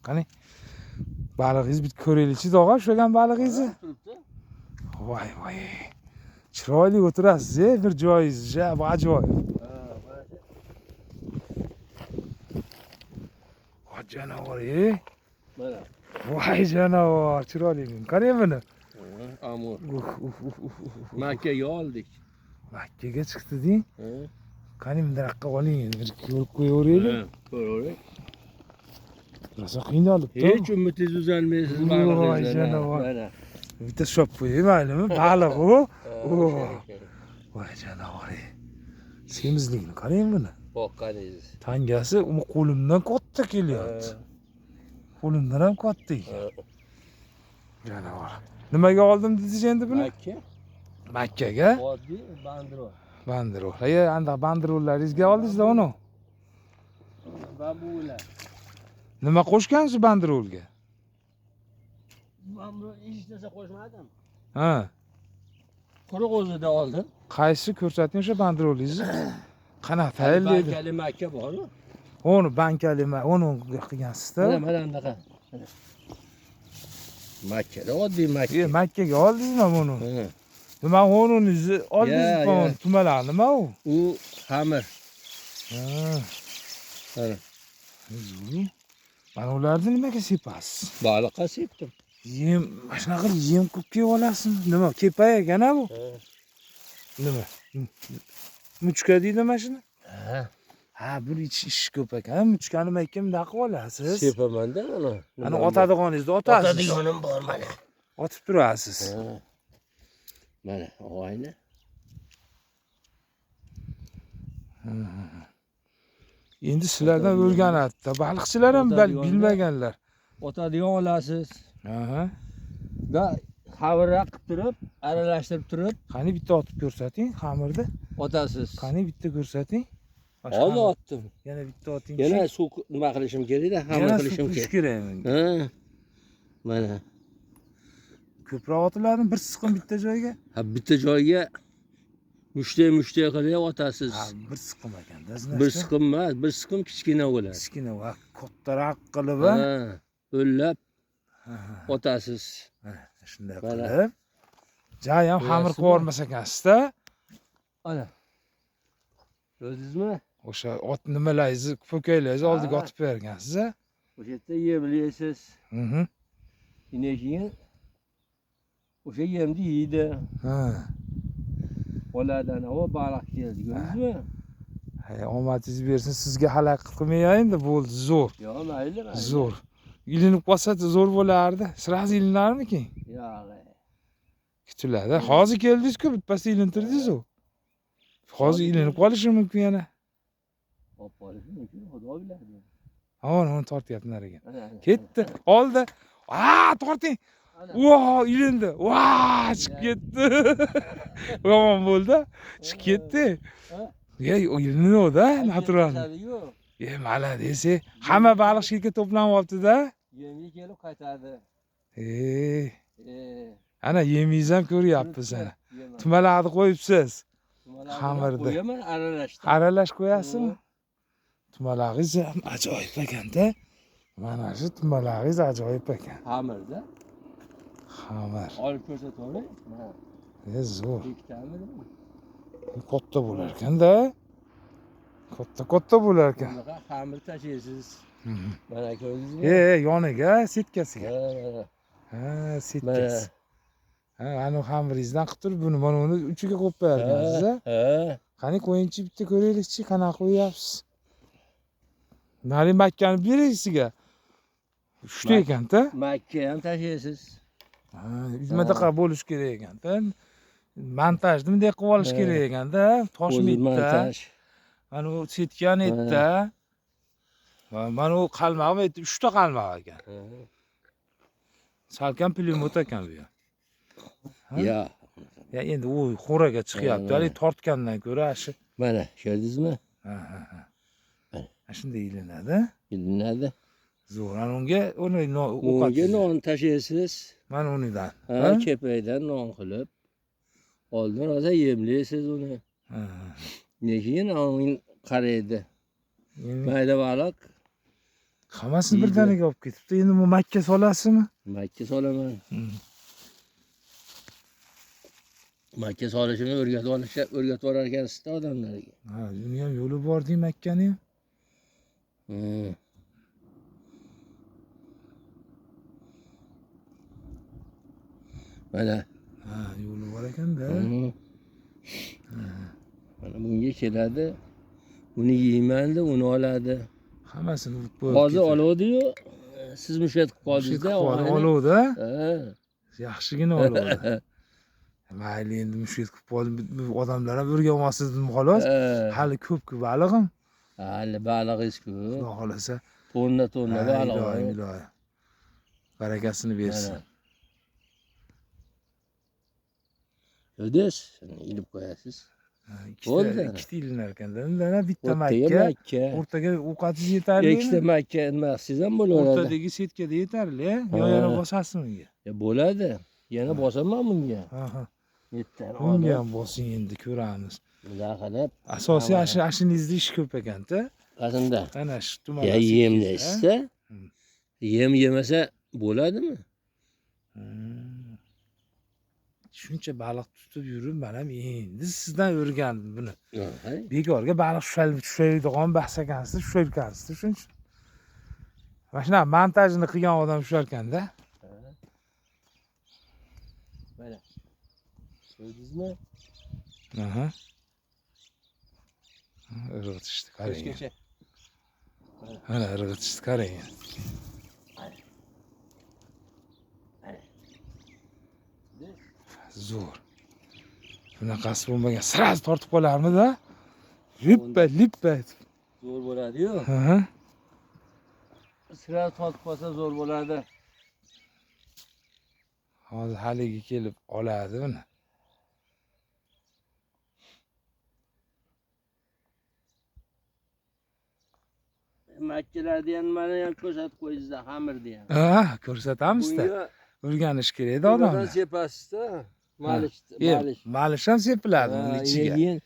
Qani balig'ingiz bitta ko'raylikchi tog'a, ushlagan balig'ingizni. Voy voy. Chiroyli o'tirasiz, bir joyingiz, bu ajoyib. Voy janovar, Mana. voy janovar, chiroyli. Qani buni? Amur. Makkaga oldik. Makkaga chiqdi-ding. Qani bundaqa oling, bir ko'rib qo'yaveraylik. Ko'ravering. Rosa qiynalibdi. Hech umidingiz uzalmaysiz balig'ingizdan. Mana. Bitta shop qo'yay, maylimi? Baliq u. Voy janovar. Semizlikni qarang buni. Boqqaningiz. Tangasi qo'limdan katta kelyapti. Qo'limdan ham katta ekan. Janovar. Nimaga oldim dedingiz endi buni? Makka. Makkaga? Oddiy bandirol. Bandirol. Anda bandirollaringizga oldingizda uni. Babular. Nima qo'shgansiz bandirolga? Men hech narsa qo'shmadim. Ha. Quruq o'zida oldim. Qaysi ko'rsating o'sha bandirolingizni? Qanaqa tayinlaydi? Bankali makka bormi? Onu bankali onu qilgansizda. Mana bunaqa. Makkada oddiy makka. Makkaga oldingizmi buni? Nima o'rningizni oldingizmi? Tumalar nima u? U xamir. Mana. Mana ularni nimaga sepasiz? Baliqqa sepdim. Yem, mana shunaqa yem qilib kiyib olasizmi? Nima, kepayak-a bu? Nima? Muchka deydi mana shuni? Ha, buni ish ko'p ekan. Muchkani makka bunday qilib olasiz. Sepaman-da mana. Ana otadiganingizda otasiz. Otadiganim bor mana. Otib turasiz. Mana, oyna. Endi sizlardan o'rganadi. Baliqchilar ham bilmaganlar. Otadigan olasiz. Aha. Va xamirroq qilib turib, aralashtirib turib, Qani bitta otib ko'rsating, xamirni. otasiz. Qani bitta ko'rsating. Hozir otdim. Yana bitta oting. Yana suv nima qilishim kerak-da, xamir qilishim kerak. kerak menga. Mana. Ko'proq otiladimi bir siqim bitta joyga? Ha, bitta joyga mushta qilib otasiz. Ha, bir siqim ekanda. Bir siqim emas, bir siqim kichkina bo'ladi. Kichkina va kattaroq qilib, o'llab otasiz. Shunday qilib. Jayam xamir qilib olmas ekansiz-da. Ana. Ko'rdingizmi? O'sha ot nimalaringizni, po'kaylaringizni oldiga otib bergansiz-a? O'sha yerda yemlaysiz. Keyin o'sha yemni yeydi. Boladan o baliq keldi, ko'rdingizmi? Omadingiz bersin, sizga xalaqit qilmayaymi, bo'ldi, zo'r. Yo'q, mayli. Zo'r. Ilinib qolsa zo'r bo'lardi. Siraz ilinarmikin? Yo'q. Kutiladi. Hozir keldingiz-ku, bitpasda ilintirdingiz-ku. Hozir ilinib qolishi mumkin yana. Olib qolishi mumkin, xudo biladi. Uni tortyapti nariga. Ketdi. Oldi. Torting. Ilindi. Chiqib ketdi. Yomon bo'ldi. Chiqib ketdi. Ilinadi-da, natural. Malades. Hamma baliq shirka to'planib olibdi-da. Yemga kelib qaytadi. Ana yemingiz ham ko'ryapmiz ana. Tumalarni qo'yibsiz. Xamirni qo'yaman, aralash qo'yasizmi? Tumalaringiz ham ajoyib ekan-da. Mana shu tumalaringiz ajoyib ekan. Xamirda. Xamir. Olib ko'rsatavering. Zo'r. Ikkitami? Katta bo'lar ekan-da. Katta bo'lar ekan. Bunaqa xamir tashlaysiz. Mana ko'rdingizmi? Yoniga, setkasiga. Setkasi. Ana xamiringizdan qilib turib, buni mana uni uchiga qo'yib bergansiz-a? Qani qo'yingchi bitta ko'raylikchi, qanaqa qo'yapsiz? Nari makkani bering sizga. Uchta ekan-da. Makka ham tashlaysiz. Bunaqa bo'lish kerak ekan-da. Montajni bunday qilib olish kerak ekan-da. Toshmaydi-da. Mana u setgan edi-da. Mana u qalmoq edi, 3 ta qalmoq ekan. Salkam pulemyot ekan bu. Ya endi u xo'raga chiqyapti. Hali tortgandan ko'ra shu. Mana, ko'rdingizmi? Shunday ilinadi. Ilinadi. Zo'r. Unga o'qatga non tashlaysiz. Mana unidan. Kepakdan non qilib. Oldin rosa yemlaysiz uni. Keyin qaraydi. Mayda baliq Hammasini Yeydi. birdaniga olib ketibdi. Endi bu makka solasizmi? Makka solaman. Makka solishini o'rgatib orar ekansizda odamlarga. Ha, uni ham yo'li bor deng Makkani ham. Mana. Ha, yo'li bor ekanda. Mana bunga keladi. Uni yeymanda, uni oladi. Hammasini Hozir oluvdi-yu, siz mushkat qilib qoldingiz-da. Oluvdi. Ha. Yaxshigina oluvdi. Mayli endi mushkat qilib qoldim. Bu odamlar ham o'rganmoqsiz dedim xolos. Hali ko'p-ku balig'im. Hali balig'ingiz-ku. Xudo xolasa. Tonna balig' Iloyim. Barakasini bersin. Ödes, ilib qo'yasiz. Ikkita ilinar ekanda. Undana bitta makka. O'rtaga ovqatingiz yetarli. Ikkita makka nimasiz ham bo'laveradi. O'rtadagi setkada yetarli. Yo yana bosasizmi unga? Bo'ladi. Yana bosaman bunga. Bunga ham bosing endi ko'ramiz. Bunday qilib. Asosiy ashiningizda ish ko'p ekanda. Qasında? Ana shu tuman. Yemlashsa, yemasa bo'ladimi? Shuncha baliq tutib yurib, men ham endi sizdan o'rgandim buni. Bekorga baliq tushaydigan bahs ekansiz, tushayotgansiz shuning uchun. Mana shunaqa montajini qilgan odam shu ekanda. Mana. Ko'rdingizmi? Aha. Irg'itishdi, qarang. Mana irg'itishdi, qarang. Zo'r. Bunaqasi bo'lmagan. Sraz tortib qolarmidi? Lippa. Zo'r bo'ladi-yu. Sraz tortib qolsa zo'r bo'ladi. Hozir haligi kelib oladi buni. Makkalarni ham mana ham ko'rsatib qo'ydingizda, xamirni ham. Ha, ko'rsatamiz-da. O'rganish kerak-da odamlar. Bundan sepasizda, malish. Malish ham sepiladi uning ichiga. Keyin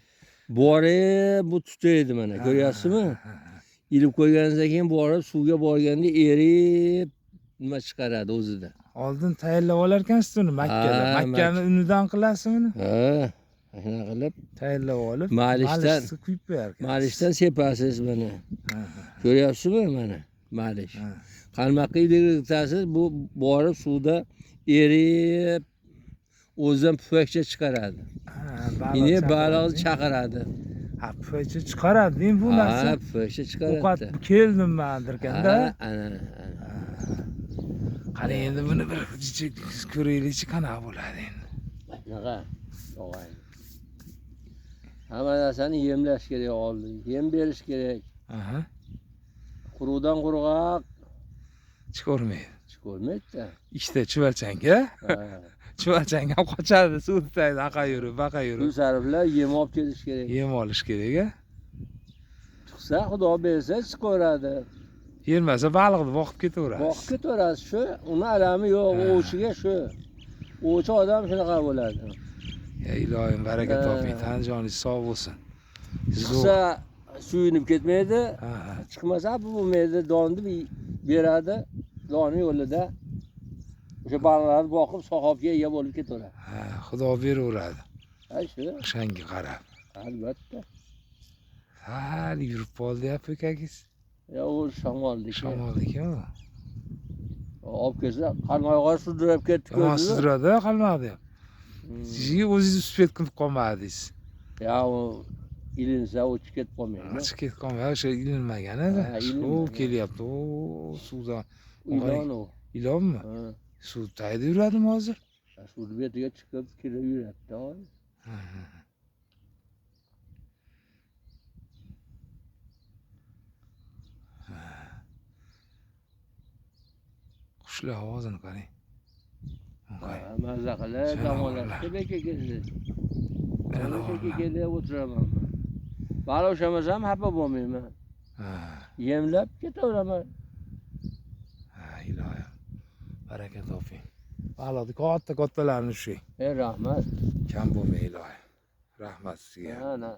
borib bu tutaydi mana, ko'ryapsizmi? Ilib qo'yganingizdan keyin borib suvga borganda erib nima chiqaradi o'zida. Oldin tayyorlab olar ekansiz uni Makkada. Makkani unidan qilasizmi uni? Ha, shuna qilib tayyorlab olib, malishdan quyib qo'yar ekansiz. Malishdan sepasiz mana. Ko'ryapsizmi mana? Malish. Qalmoqqa yutasiz, bu borib suvda erib o'zidan pufakcha chiqaradi. Yine baliqni chaqiradi. Ha, pufakcha chiqaradi, men bu narsa. Ha, pufakcha chiqaradi. Ovqat keldim men derkanda. Ana. Qani endi buni bir ko'raylikchi, qanaqa bo'ladi endi. Bunaqa. Og'ay. Hamma narsani yemlash kerak oldin. Yem berish kerak. Aha. Quruqdan qurg'oq chiqolmaydi-da. Ikkita chuvalchanga. Chuvalchang ham qochadi, suv tutaydi, aqa yurib, baqa yurib. Shu sarflar yem olib kelish kerak. Yem olish kerak-a. Chiqsa, Xudo bersa chiqaveradi. Yermasa baliqni boqib ketaveradi. Boqib ketaveradi shu. Uni alami yo'q, o'chiga shu. O'chi odam shunaqa bo'ladi. Ya ilohim, baraka toping, tan joningiz sog' bo'lsin. Chiqsa suyunib ketmaydi. Chiqmasa bu bo'lmaydi, donni beradi. Doni yo'lida o'sha baliqlarni boqib sahobga ega bo'lib ketaveradi. Ha, Xudo beraveradi. Ha, shu. O'shanga qarab. Albatta. Hali yurib qoldi-ya pokagingiz. Ya u shamoldiki. Shamoldiki-ku. Olib kelsa, qalmoqqa sudrab ketdi ko'zi. Sudradi, qalmoqda ham. Sizga o'zingiz uspet qilib qolmadingiz. Ya u ilinsa o'chib ketib qolmaydi. O'chib ketib qolmaydi, o'sha ilinmagan-da. Suv kelyapti. O, suvdan. Ilon u. Ilonmi? Suv tagida yuradimi hozir? Suv betiga chiqib kelib yuradi-da. Qushlar ovozini qarang. Mazza qilib dam beka keldi. Beka kelib o'tiraman. Baliq ushlamasam xafa bo'lmayman. Yemlab ketaveraman. Ilohim. Baraka toping. Baliqni katta-kattalarini ushlang. Rahmat. Kam bo'lmay ilohim. Rahmat sizga. Ana.